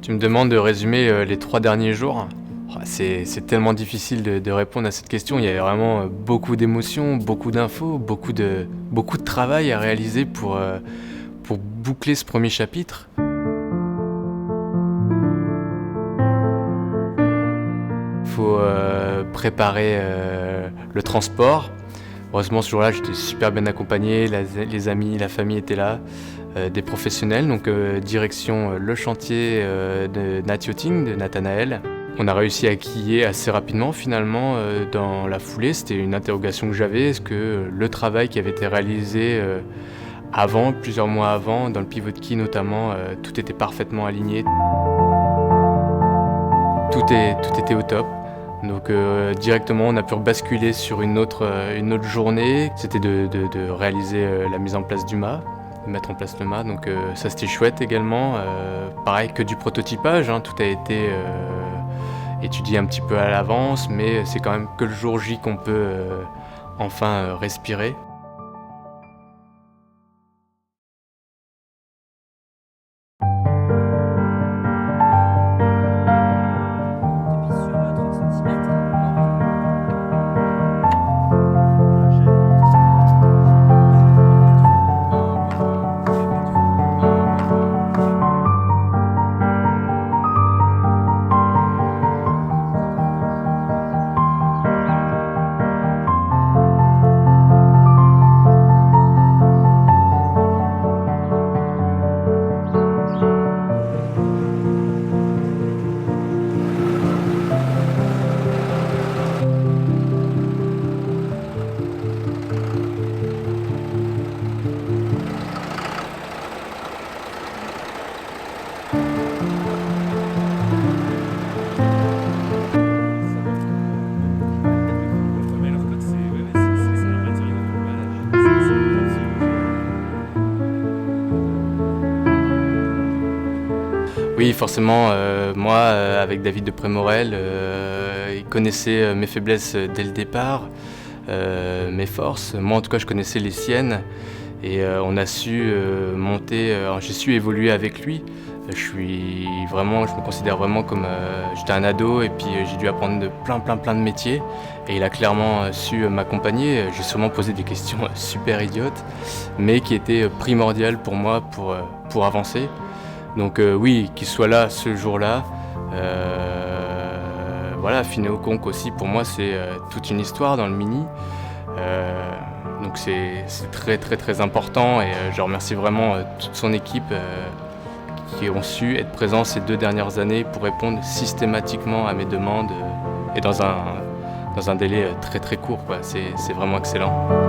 Tu me demandes de résumer les 3 derniers jours. C'est tellement difficile de répondre à cette question. Il y avait vraiment beaucoup d'émotions, beaucoup d'infos, beaucoup de travail à réaliser pour boucler ce premier chapitre. Il faut préparer le transport. Heureusement, ce jour-là, j'étais super bien accompagné. Les amis, la famille étaient là, des professionnels. Donc, direction le chantier de Nat Yachting, de Nathanaël. On a réussi à quiller assez rapidement, finalement, dans la foulée. C'était une interrogation que j'avais. Est-ce que le travail qui avait été réalisé avant, plusieurs mois avant, dans le pivot de quay notamment, tout était parfaitement aligné. Tout était au top. Donc directement, on a pu basculer sur une autre journée. C'était de réaliser la mise en place du mât, de mettre en place le mât. Donc ça, c'était chouette également. Pareil que du prototypage, hein, tout a été étudié un petit peu à l'avance, mais c'est quand même que le jour J qu'on peut enfin respirer. Oui, forcément, moi, avec David de Prémorel, il connaissait mes faiblesses dès le départ, mes forces. Moi, en tout cas, je connaissais les siennes et on a su monter. J'ai su évoluer avec lui. Je me considère vraiment comme j'étais un ado et puis j'ai dû apprendre de plein de métiers et il a clairement su m'accompagner. J'ai sûrement posé des questions super idiotes, mais qui étaient primordiales pour moi pour avancer. Donc oui, qu'il soit là ce jour-là, voilà, Finéo Conque aussi, pour moi c'est toute une histoire dans le mini. Donc c'est très important et je remercie vraiment toute son équipe qui ont su être présents ces 2 dernières années pour répondre systématiquement à mes demandes et dans un délai très court, quoi. C'est vraiment excellent.